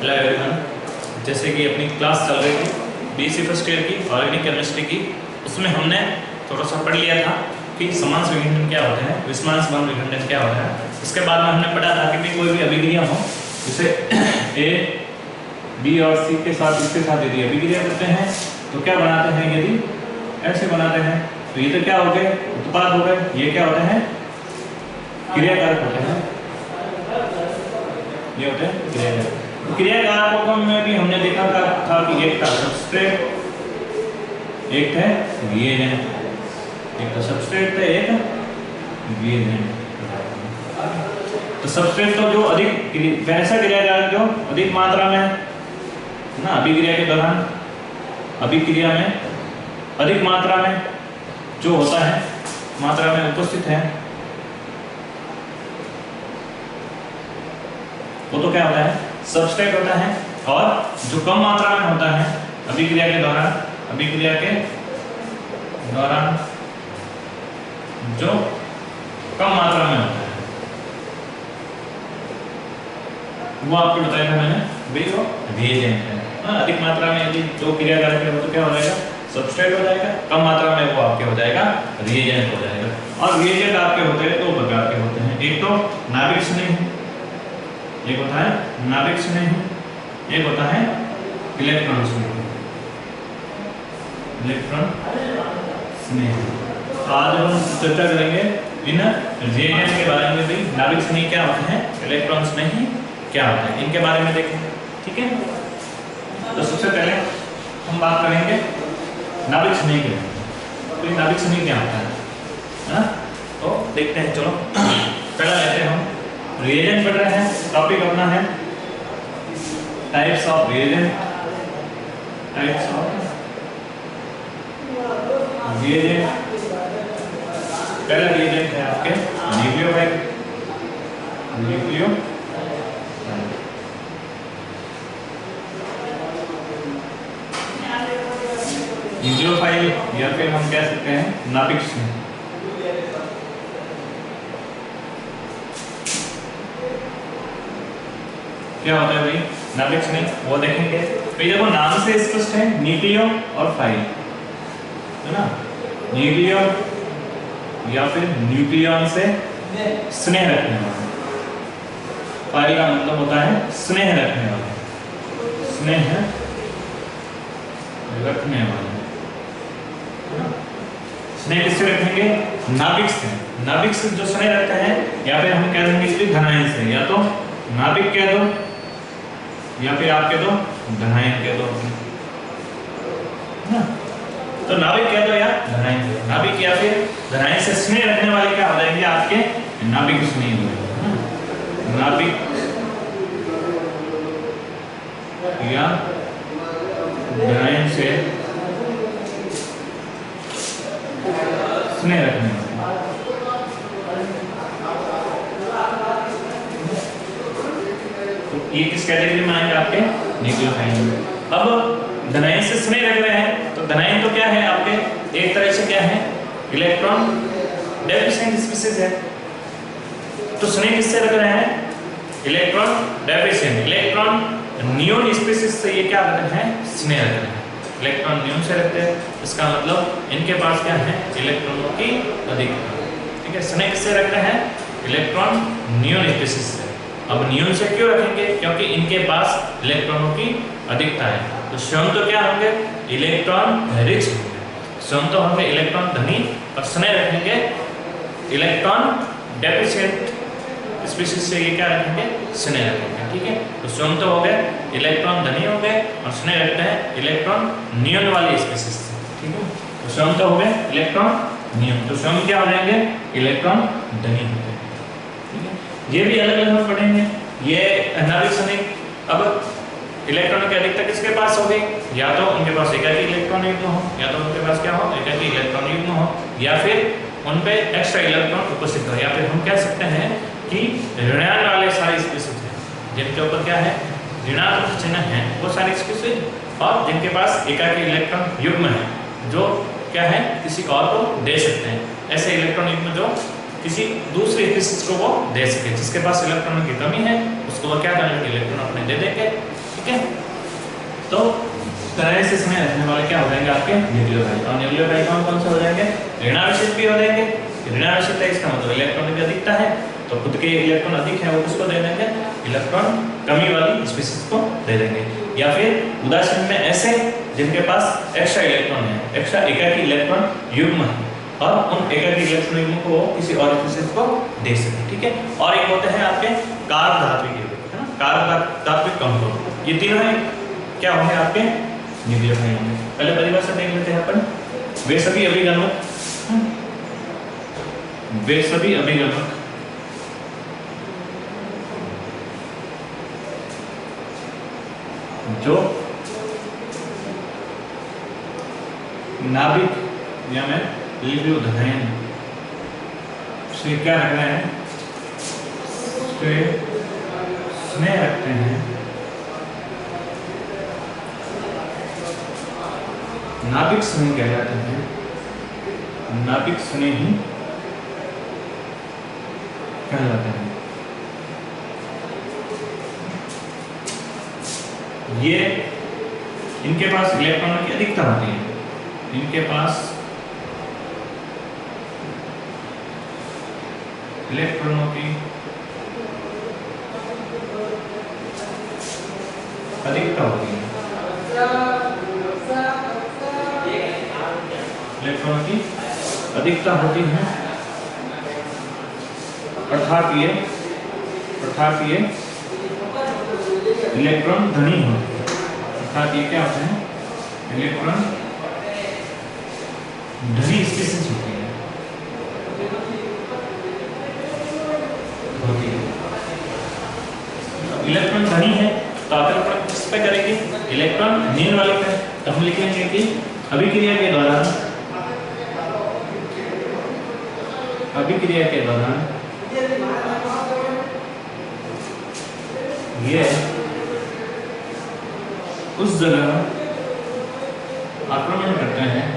Hello everyone, जैसे कि अपनी क्लास चल रही थी बीएससी फर्स्ट ईयर की ऑर्गेनिक केमिस्ट्री की, उसमें हमने थोड़ा सा पढ़ लिया था कि समांश विखंडन क्या होते हैं, विषमांश बंध विखंडन क्या होता है। इसके बाद में हमने पढ़ा था कि कोई भी अभिक्रिया हो, जैसे ए बी और सी के साथ इसके साथ यदि अभिक्रिया करते हैं तो क्या बनाते हैं, यदि ऐसे बनाते हैं तो ये तो क्या हो गए, उत्पाद हो गए। ये क्या होते हैं, क्रियाकारक होते हैं। ये होते हैं क्रियाकारक। क्रियाकारकों में भी हमने देखा था कि एक था सबस्ट्रेट, एक है रिएजेंट। एक तो सबस्ट्रेट था, एक रिएजेंट। तो सबस्ट्रेट तो जो अधिक वैसा क्रियाकारक जो अधिक मात्रा में ना अभिक्रिया के दौरान, अभिक्रिया में अधिक मात्रा में जो होता है, मात्रा में उपस्थित है, वो तो क्या होता है, सबस्ट्रेट होता है। और जो कम मात्रा में होता है अभिक्रिया के दौरान, अभिक्रिया के दौरान जो कम मात्रा में होता है, वो आपको बताया था मैंने, वही वो रिएजेंट है। अधिक मात्रा में यदि जो क्रियाकारक है वो तो क्या हो जाएगा, सबस्ट्रेट हो जाएगा। कम मात्रा में वो आपके हो जाएगा रिएजेंट हो जाएगा। और रिएजेंट आपके होते हैं दो प्रकार के होते हैं, एक तो नाभिक स्नेही, एक होता है नाभिक स्नेही, एक होता है इलेक्ट्रॉन स्नेही। इलेक्ट्रॉन स्नेही। तो आज हम चर्चा करेंगे इन रिएजेंट के बारे में भी। नाभिक स्नेही क्या होते हैं, इलेक्ट्रॉन स्नेही क्या होते हैं, इनके बारे में देखेंगे। ठीक है, तो सबसे पहले हम बात करेंगे नाभिक स्नेही के। तो ये नाभिक स्नेही क्या होता है, तो देखते हैं। चलो पहला लेते हैं हम रिएजेंट पढ़ रहे हैं। टॉपिक अपना है types of reagent. Types of reagent. पहला रिएजेंट है आपके न्यूक्लियोफाइल। न्यूक्लियोफाइल न्यूक्लियोफाइल या फिर हम कह सकते हैं नाभिक स्नेही। क्या होता है भाई नाभिक स्नेही, वो देखेंगे। तो ये देखो नाम से स्पष्ट है, न्यूक्लियो और फाइल, है ना। न्यूक्लियो या फिर न्यूक्लियन से स्नेह रखने वाला। फाइल का मतलब होता है स्नेह रखने वाला, स्नेह रखने वाला। स्नेह किससे रखेंगे, नाभिक से। नाभिक से जो स्नेह रखते हैं, या फिर हम कह देंगे इसलिए धनायन से, या तो नाभिक कह दो या फिर आप कह दो धनायन कह दो ना। तो नाभिक कह दो या धनायन, नाभिक या फिर धनायन से स्नेह रखने वाले क्या हो जाएंगे आपके, नाभिक स्नेही हो जाएंगे। नाभिक या धनायन से स्नेह रखने वाले। ये किस कैटेगरी में आएंगे आपके, न्यूक्लियोफाइल में। अब धनायन से स्नेह रख रहे हैं, तो धनायन तो क्या है आपके, एक तरह से क्या है, इलेक्ट्रॉन डेफिशिएंट स्पीशीज है। तो स्नेह किससे रख रहे हैं, electron deficient. Electron neon species से ये क्या रख रहे हैं, स्नेह रख रहे हैं। इलेक्ट्रॉन नियोन से रखते हैं, इसका मतलब इनके पास क्या है, इलेक्ट्रॉनों की अधिकता। ठीक है, स्नेह किससे रख रहे हैं, इलेक्ट्रॉन नियोन स्पीशीज से। अब नियोन से क्यों रखेंगे, क्योंकि इनके पास इलेक्ट्रॉनों की अधिकता है। तो स्वयं तो क्या होंगे, इलेक्ट्रॉन रिच होंगे, स्वयं तो होंगे इलेक्ट्रॉन धनी, और स्नेह रखेंगे इलेक्ट्रॉन डेफिशिएंट स्पीशीज से ये क्या रखेंगे, स्नेह रखेंगे। ठीक है, तो स्वयं तो हो गए इलेक्ट्रॉन धनी हो गए, और स्नेह रखते हैं इलेक्ट्रॉन नियोन वाली स्पीशीज से। ठीक है, तो स्वयं तो हो गए इलेक्ट्रॉन नियोन, तो स्वयं क्या हो जाएंगे, इलेक्ट्रॉन धनी हो गए। ये भी अलग अलग हम पढ़ेंगे। ये नाभिक स्नेही। अब इलेक्ट्रॉन की अधिकता किसके पास होगी, या तो उनके पास एकाकी इलेक्ट्रॉन युग्म हो, या तो उनके पास क्या हो, एकाकी इलेक्ट्रॉन युग्म हो, या फिर उन पे एक्स्ट्रा इलेक्ट्रॉन उपस्थित हो, या फिर हम कह सकते हैं कि ऋणायन वाले सारे स्पीशीज हैं, जिनके ऊपर क्या है, ऋणात्मक चिन्ह है, वो सारे स्पीशीज, और जिनके पास एकाकी इलेक्ट्रॉन युग्म है, जो क्या है, किसी और को दे सकते हैं। ऐसे इलेक्ट्रॉन युग्म जो किसी दूसरी स्पीशीज को वो दे सके, जिसके पास इलेक्ट्रॉनों की कमी है उसको वो क्या करेंगे, इलेक्ट्रॉन अपने दे देंगे। ठीक है। तो तरह में रहने वाले क्या हो जाएंगे आपके न्यूक्लियोफाइल। और न्यूक्लियोफाइल कौन से हो जाएंगे? ऋणावेशित भी हो जाएंगे। ऋणावेशित है इसका मतलब इलेक्ट्रॉन की अधिकता है, तो खुद के इलेक्ट्रॉन अधिक है वो किसको दे देंगे? इलेक्ट्रॉन कमी वाली स्पीशीज को दे देंगे। या फिर उदासीन में ऐसे जिनके पास एक्स्ट्रा इलेक्ट्रॉन है, एक्स्ट्रा एकाकी इलेक्ट्रॉन युग्म है, और उन एकाकी इलेक्ट्रॉन युग्म को वो किसी और स्पीशीज को दे सके, ठीक है। और एक होते हैं आपके कार्ब धात्विक यौगिक, है ना, कार्ब धात्विक कंपाउंड। ये तीनों क्या होंगे आपके न्यूक्लियोफाइल होंगे। पहले परिभाषा देख लेते हैं अपन। वे सभी अभिगमक, वे सभी अभिगमक जो नाभिक या में लिप्योधहन से क्या रख रहे हैं? स्नेह रखते हैं। नाभिक स्नेह कहलाते हैं, नाभिक स्नेह ही कहलाते हैं। ये इनके पास इलेक्ट्रॉनों की अधिकता होती है, इनके पास इलेक्ट्रॉनों की अधिकता होती है, इलेक्ट्रॉनों की अधिकता होती है, अर्थात ये इलेक्ट्रॉन धनी होते हैं। अर्थात ये क्या होते हैं? इलेक्ट्रॉन धनी स्पीशीज होती है। इलेक्ट्रॉन धनी है तो आकर्षण किस पे करेंगे? इलेक्ट्रॉन न्यून वाले पे। तो हम लिखेंगे कि अभिक्रिया के दौरान ये उस जगह आक्रमण करते हैं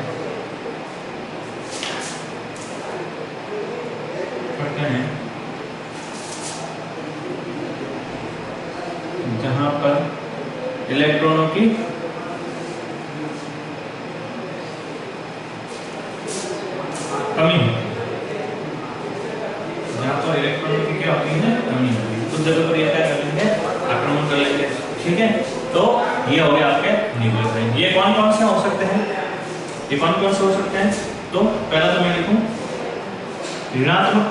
जहां पर इलेक्ट्रॉनों की कमी होती है, जहां पर इलेक्ट्रॉनों की क्या होती है? कमी होती है। उस जगह पर ये क्या कर लेंगे? आक्रमण कर लेंगे, ठीक है। तो ये हो गया आपके न्यूक्लियोफाइल। ये कौन से हो सकते हैं? ये कौन से हो सकते हैं? तो पहला तो मैं लिखूं ऋणात्मक,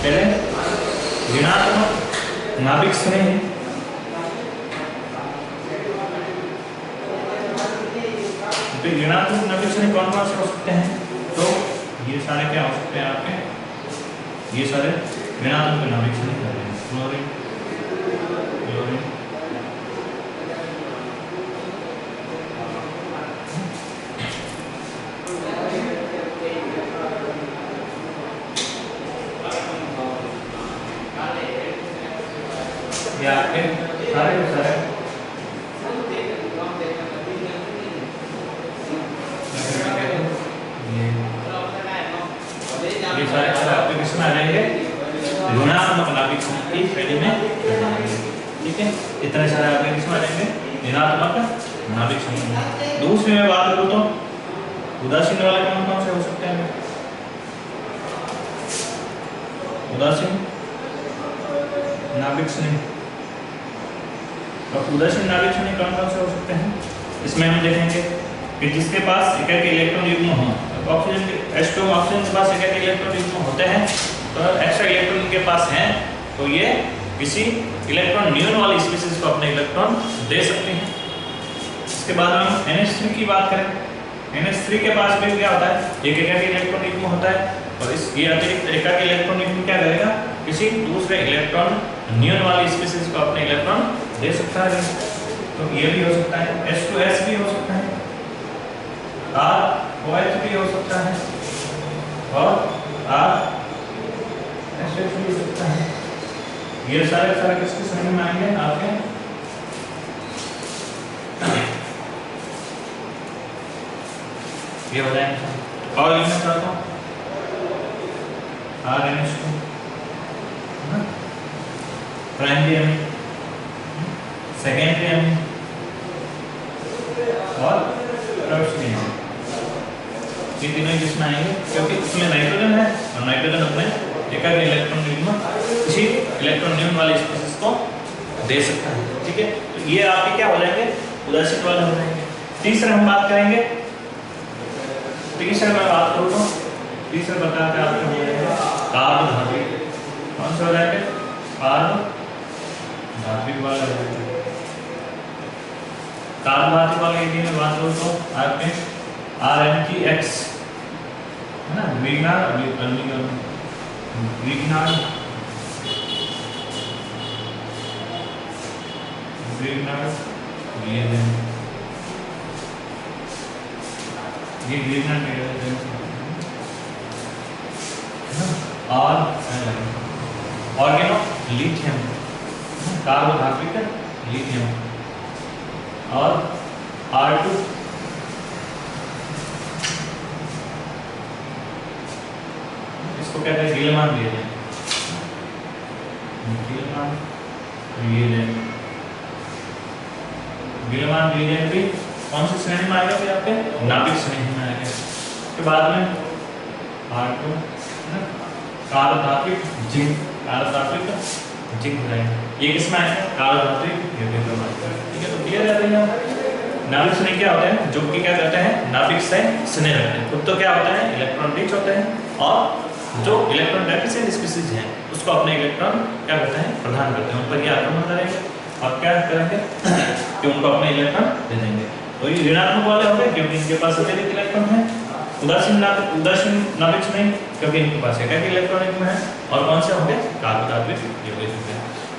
पहले ऋणात्मक नाभिक स्नेह, तो ऋणात्मक नाभिक स्नेह कौन से हो सकते हैं? तो ये सारे क्या हो सकते हैं आपके? ये सारे ऋणात्मक नाभिक स्नेह कर रहे हैं। क्लोरीन, क्लोरीन, ये आपके सारे ये सारे आपके किसमें आ जाएंगे? ऋणात्मक नाभिक की श्रेणी में, ठीक है। इतने सारे आपके किसमें आ जाएंगे? ऋणात्मक नाभिक समूह। दूसरी में बात करूं तो उदासीन वाले कौन से हो सकते हैं? उदासीन नाभिक स्नेह, और उदासीन नाभिक स्नेह कौन से हो सकते हैं? इसमें हम देखेंगे कि जिसके पास एकाकी इलेक्ट्रॉन युग्म हो, ऑक्सीजन के H2 ऑक्सीजन के पास एकाकी इलेक्ट्रॉन युग्म होते हैं, तो एक्स्ट्रा इलेक्ट्रॉन इनके पास हैं, तो ये किसी इलेक्ट्रॉन न्यून वाली स्पीशीज को अपने इलेक्ट्रॉन दे सकते हैं। इसके बाद हम NH3 की बात करें। NH3 के पास भी क्या होता है? एक एकाकी इलेक्ट्रॉन युग्म होता है, और इस ये अतिरिक्त एकाकी इलेक्ट्रॉन युग्म क्या करेगा? किसी दूसरे इलेक्ट्रॉन न्यून वाली स्पीशीज को अपने इलेक्ट्रॉन दे सकता है। तो ये भी हो सकता है, H2S भी हो सकता है, ROH भी हो सकता है, और RSH भी हो सकता है। ये सारे किसके श्रेणी में आएंगे? आपके ये हो जाएंगे। और लिखना चाहता हूँ RNH2 primary amine, secondary amine और टर्शियरी एमीन। ये तीनों ही किसमें आएंगे? क्योंकि इसमें नाइट्रोजन है और नाइट्रोजन अपने एकाग्र इलेक्ट्रॉन युग्म किसी इलेक्ट्रॉन न्यून वाले स्पीशीज को दे सकता है। ठीक है, तो ये आपके क्या हो जाएंगे? उदासीन वाले हो जाएंगे। तीसरा हम बात करेंगे, तीसरा मैं बात करूँ तो तीसरा प्रकार का आपका हो जाएगा कार्बोधात्विक। कौन सा हो जाएगा? कार्बोधात्विक वाला हो जाएगा। कार्बोधात्विक वाले यदि मैं बात करूँ तो आपके RnX है ना, ग्रीगनार्ड ये ग्रीगनार्ड और ऑर्गेनो लिथियम, कार्बोधात्विक लिथियम और R2 इसको कहते हैं गिलमान रिएजेंट। गिलमान रिएजेंट भी कौन सी श्रेणी में आएगा? आपके नाभिक श्रेणी में आएगा। उसके बाद में R2 कार्बोधात्विक जिंक, जिंक रहेगा। ये किसमें आएगा? कार्बोधात्विक। ठीक है, तो क्लियर है भैया। नाभिक श्रेणी क्या होता है? जो कि क्या करते हैं? नाभिक से स्नेह रखते हैं। खुद तो क्या होता है? इलेक्ट्रॉन रिच होते हैं और जो इलेक्ट्रॉन डेफिशिएंट स्पीशीज हैं उसको अपने इलेक्ट्रॉन क्या करते हैं? प्रदान करते हैं। उन पर ये आक्रमण करेंगे और क्या करेंगे कि उनको अपने इलेक्ट्रॉन दे देंगे। तो ये ऋणात्मक वाले होंगे क्योंकि इनके पास अतिरिक्त इलेक्ट्रॉन है। उदासीन नाभिक में क्योंकि इनके पास एक इलेक्ट्रॉन है। और कौन से होंगे? कार्बोधात्विक यौगिक होंगे।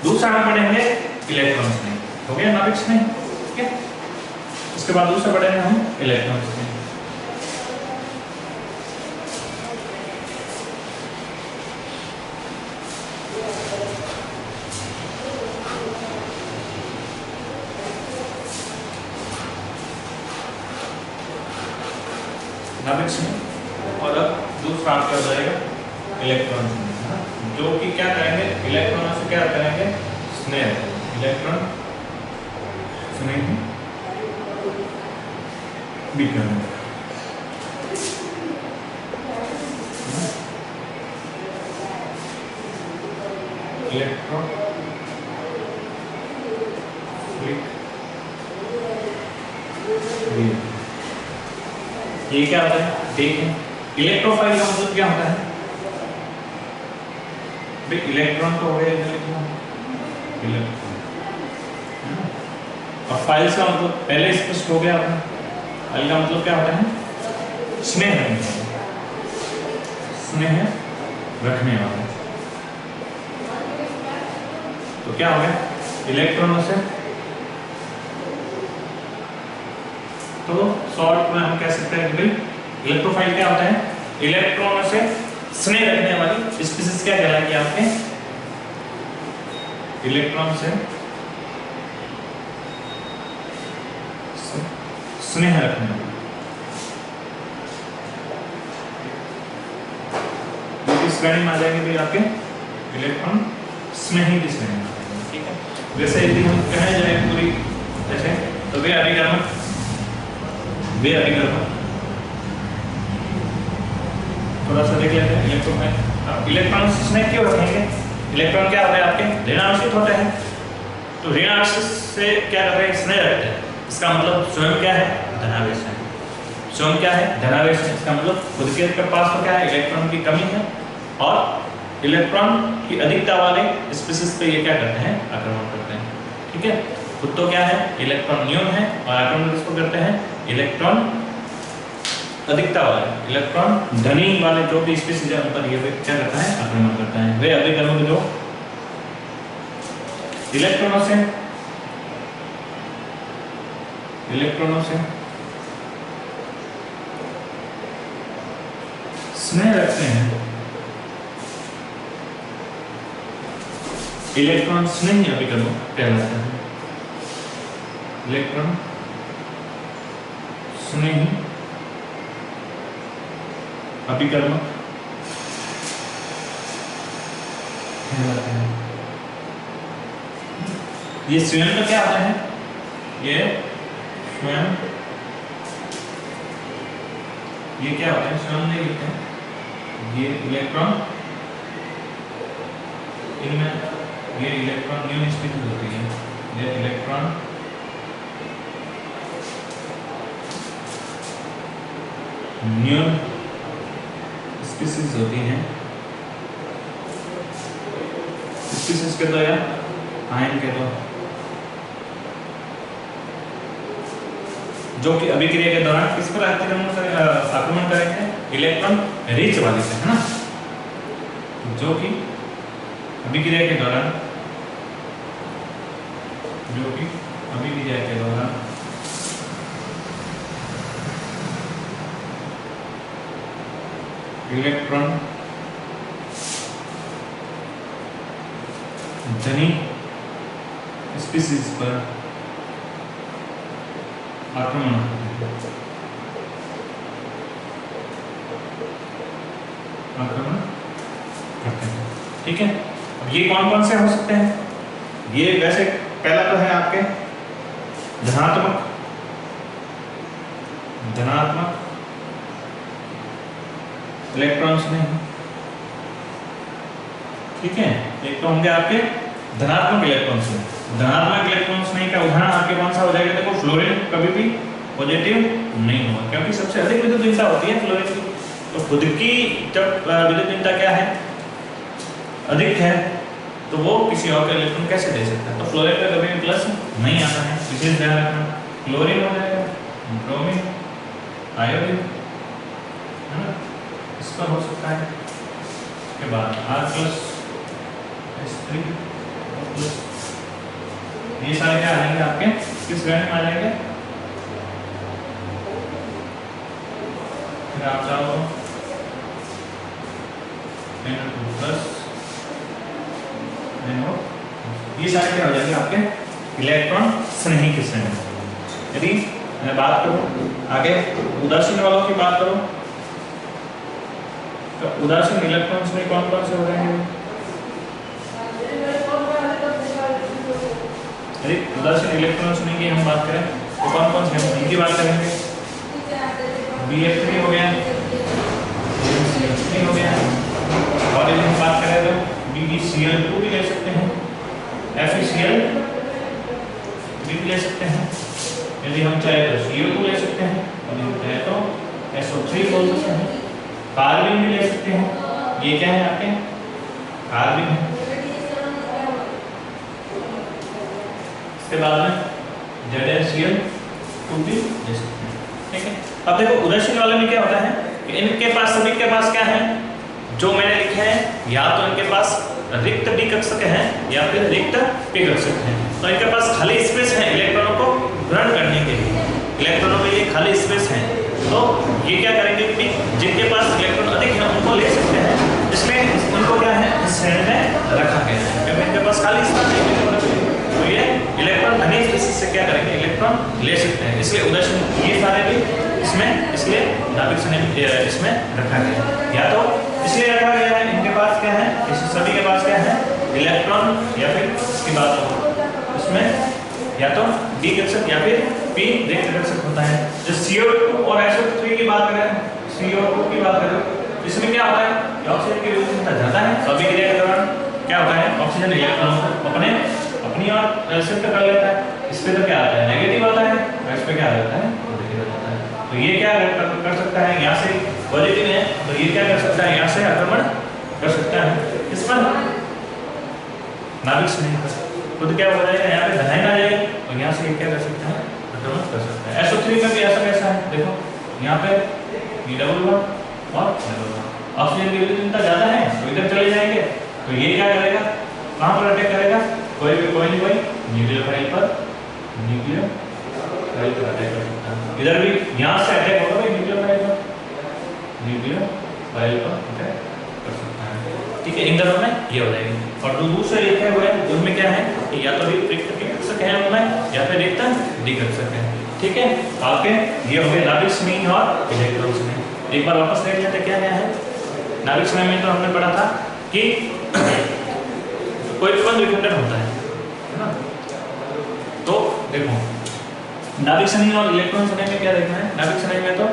दूसरा हम पढ़ेंगे इलेक्ट्रॉन्स में, हो गया नाभिक में। ठीक है, उसके बाद दूसरा पढ़ेंगे हम इलेक्ट्रॉन्स में। नाभिक में और अब दूसरा आपका हो जाएगा इलेक्ट्रॉन, जो कि क्या करेंगे? इलेक्ट्रॉनों से क्या करेंगे? स्नेह, इलेक्ट्रॉन स्नेह भी करेंगे। इलेक्ट्रॉन ये क्या होता है? देखें, इलेक्ट्रोफाइल का मतलब क्या होता है? भाई इलेक्ट्रॉन तो हो गया इलेक्ट्रॉन, और फाइल्स का मतलब पहले स्पष्ट हो गया अपना। फाइल का मतलब क्या होता है? स्नेह रखने वाला, स्नेह रखने वाला। तो क्या हो गया? इलेक्ट्रॉनों से, तो शॉर्ट में हम कह सकते हैं कि भाई इलेक्ट्रोफाइल क्या होता है? इलेक्ट्रॉनों से स्नेह रखने वाली स्पीशीज क्या कहलाएगी आपके? इलेक्ट्रॉन से स्नेह रखने वाली। इस श्रेणी में आ जाएंगे भाई आपके इलेक्ट्रॉन स्नेही की श्रेणी में। ठीक है, वैसे यदि हम कहें जाए पूरी ऐसे तो वे अभिकर्मक, थोड़ा सा देख लेते हैं इलेक्ट्रॉन में। इलेक्ट्रॉन स्नेह क्यों रखेंगे? इलेक्ट्रॉन क्या होते हैं? आपके ऋणांशित होते हैं। तो ऋणांश से क्या करते हैं? स्नेह रखते हैं। इसका मतलब स्वयं क्या है? धनावेश है। स्वयं क्या है? धनावेश है। इसका मतलब खुद के पास तो क्या है? इलेक्ट्रॉन की कमी है और इलेक्ट्रॉन की अधिकता वाले स्पीशीज पे ये क्या करते हैं? आक्रमण करते हैं। ठीक है, खुद तो क्या है? इलेक्ट्रॉन न्यून है और आक्रमण किसको करते हैं? इलेक्ट्रॉन अधिकता वाले, इलेक्ट्रॉन धनी वाले जो भी स्पीशीज है उन पर ये क्या करता है? आक्रमण करता है। वे अभिकर्मक जो इलेक्ट्रॉनों से स्नेह रखते हैं। इलेक्ट्रॉन स्नेही अभिकर्मक कहलाता है। इलेक्ट्रॉन स्नेही अभिकर्मक कहलाता है। ये स्वयं तो क्या होता है, ये स्वयं, ये क्या होता है, स्वयं नहीं लिखते हैं, ये इलेक्ट्रॉन, इनमें ये इलेक्ट्रॉन न्यू स्पीशीज होती है, ये इलेक्ट्रॉन न्यू स्पीशीज होती हैं, स्पीशीज के दो या आयन के दो, जो कि अभिक्रिया के दौरान किस पर आक्रमण करेंगे, इलेक्ट्रॉन रिच वाले से, है ना, जो कि अभिक्रिया के दौरान, जो कि अभिक्रिया के दौरान इलेक्ट्रॉन धनी स्पीशीज पर आक्रमण करते हैं। ठीक है, अब ये कौन कौन से हो सकते हैं, ये वैसे पहला तो है आपके धनात्मक इलेक्ट्रॉन्स नहीं, ठीक है, एक तो होंगे आपके धनात्मक इलेक्ट्रॉन्स में, धनात्मक इलेक्ट्रॉन्स नहीं का उदाहरण आपके कौन सा हो जाएगा, देखो फ्लोरीन कभी भी पॉजिटिव नहीं होगा क्योंकि सबसे अधिक विद्युत भिन्नता होती है फ्लोरीन की, तो खुद की जब विद्युत भिन्नता क्या है, अधिक है, तो वो किसी और का इलेक्ट्रॉन कैसे दे सकता है, तो फ्लोरीन का कभी भी प्लस नहीं आता है, विशेष ध्यान रखना, क्लोरीन हो जाएगा, ब्रोमीन, आयोडीन, है ना, इस पर हो सकता है, इसके बाद R+S3 प्लस, ये सारे क्या आ जाएंगे आपके किस श्रेणी में आ जाएंगे, फिर आप जाओ प्लस, ये सारे क्या हो जाएंगे आपके इलेक्ट्रॉन स्नेही की श्रेणी में। यदि मैं बात करूं आगे उदासीन वालों की बात करूं तो उदासीन इलेक्ट्रॉन्स में कौन कौन से हो जाएंगे, यदि उदासीन इलेक्ट्रॉन्स में की हम बात करें तो कौन कौन से, इनकी बात करेंगे, BF3 हो गया, BF3 हो गया, और यदि हम बात करें तो BeCl2 भी ले सकते हैं, FeCl भी ले सकते हैं, यदि हम चाहे तो CO2 ले सकते हैं, और यदि चाहे तो SO3 बोल सकते हैं, कार्बन भी ले सकते हैं, ये क्या है आपके कार्बन है, इसके बाद में ZnCl2 भी ले सकते हैं। ठीक है, अब देखो उदासीन वाले में क्या होता है कि इनके पास सभी के पास क्या है, जो मैंने लिखे हैं, या तो इनके पास रिक्त डी कक्षक है या फिर रिक्त पी कक्षक है, तो इनके पास खाली स्पेस है इलेक्ट्रॉनों को ग्रहण करने के लिए, इलेक्ट्रॉनों के लिए खाली स्पेस है, तो ये क्या करेंगे कि जिनके पास इलेक्ट्रॉन अधिक है उनको ले सकते हैं, इसलिए उनको क्या है इस श्रेणी में रखा गया है क्योंकि इनके पास खाली स्थान है, तो ये इलेक्ट्रॉन धनी स्पीशीज से क्या करेंगे, इलेक्ट्रॉन ले सकते हैं, इसलिए उदासीन ये सारे भी इसमें, इसलिए नाभिक श्रेणी इसमें रखा गया है, या तो इसलिए रखा गया है इनके पास क्या है, इस सभी के पास क्या है इलेक्ट्रॉन, या फिर इसकी बात हो इसमें या तो डी कक्षक या फिर पी रिक्त कक्षक होता है। जो CO2 और SO3 की बात करें, CO2 की बात करें, इसमें क्या होता है कि ऑक्सीजन की विद्युत भिन्नता ज्यादा है, तो अभिक्रिया के दौरान क्या होता है, ऑक्सीजन इलेक्ट्रॉनों को अपनी ओर शिफ्ट कर लेता है, इस पे तो क्या आता है नेगेटिव आता है, और इस पे क्या आता है पॉजिटिव आता है, तो ये क्या कर सकता है, यहाँ से पॉजिटिव है तो ये क्या कर सकता है, यहाँ से आक्रमण कर सकता है, इस पर नाभिक श्रेणी कर सकता है, खुद क्या हो जाएगा, यहाँ पे धनायन आ जाएगा और यहाँ से क्या कर सकता है, आक्रमण कर सकता है। SO3 का भी ऐसा कैसा है, देखो यहाँ पे डबल बॉन्ड और डबल बॉन्ड, ऑक्सीजन की विद्युत भिन्नता ज्यादा है तो इधर चले जाएंगे, तो ये क्या करेगा, कहाँ पर अटैक करेगा, कोई न्यूक्लियर फाइल पर अटैक कर सकता है, इधर भी यहाँ से अटैक होगा भाई न्यूक्लियर फाइल पर अटैक कर सकता है। ठीक है, इन दोनों में ये हो जाएगी, और जो दूसरे लिखे हुए हैं उनमें क्या है कि या तो रिक्त डी कक्षक है उनमें या फिर रिक्त डी कक्षक है। ठीक है, आपके ये हो गए नाभिक श्रेणी और इलेक्ट्रॉन श्रेणी। एक बार वापस देख लेते क्या क्या है। नाभिक श्रेणी में तो हमने पढ़ा था कि कोई भी बंद विखंडन होता है ना, देखो नाभिक स्नेही और इलेक्ट्रॉन स्नेही में क्या देखना है? नाभिक स्नेही में तो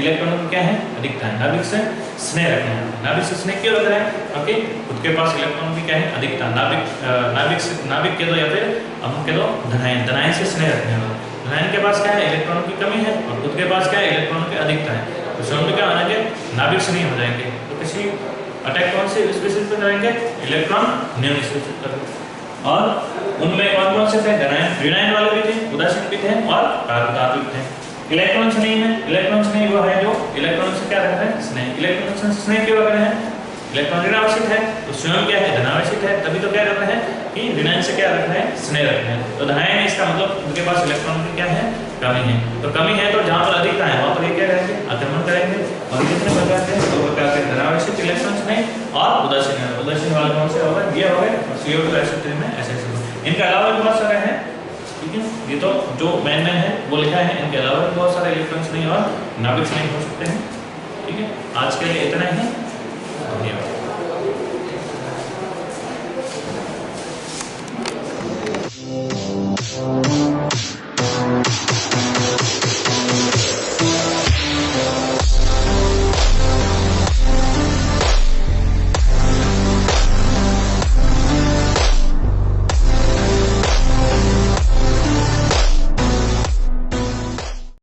इलेक्ट्रॉन की क्या है? अधिकता है। नाभिक से स्नेह रखना है। नाभिक से स्नेह क्यों रख रहे हैं? ओके, खुद के पास इलेक्ट्रॉन की क्या है? अधिकता। नाभिक के दो या फिर अमुक के दो धनायन से स्नेह रखने वाला। धनायन के पास क्या है? इलेक्ट्रॉन की कमी है और खुद के पास क्या है? इलेक्ट्रॉन की अधिकता है। तो स्वयं क्या हो जाएंगे? नाभिक स्नेही हो जाएंगे। तो किसी अटैक कौन से स्पीशीज पे करेंगे? इलेक्ट्रॉन न्यूक्लियोसिस करेंगे। और उनमें कौन से थे? ऋणायन वाले भी थे, उदासीन भी थे और कारक थे। इलेक्ट्रॉन स्नेही में, इलेक्ट्रॉन स्नेही वो है जो इलेक्ट्रॉन से क्या रख रहे हैं? स्नेह। इलेक्ट्रॉन से स्नेह क्यों रख रहे हैं? इलेक्ट्रॉन ऋणावेशित है तो स्वयं क्या है? धनावेशित है, तभी तो क्या कर रहे हैं कि ऋणायन से क्या रख रहे हैं? स्नेह रख रहे हैं। तो धनायन इसका मतलब उनके पास इलेक्ट्रॉन की क्या है? कमी है। तो कमी है तो जहां पर अधिकता है वहां पर ये क्या करेंगे? आक्रमण करेंगे। और कितने प्रकार के? दो प्रकार के, धनावेशित इलेक्ट्रॉन स्नेह और उदासीन। उदासीन वाले कौन से होगा? ये हो गए। और CO2 SO3 में ऐसे इनके अलावा भी बहुत सारे हैं, ठीक है। ये तो जो मेन है वो लिखा है, इनके अलावा भी बहुत सारे इलेक्ट्रॉन्स नहीं और नाभिक नहीं हो सकते हैं, ठीक है। आज के लिए इतना ही, धन्यवाद।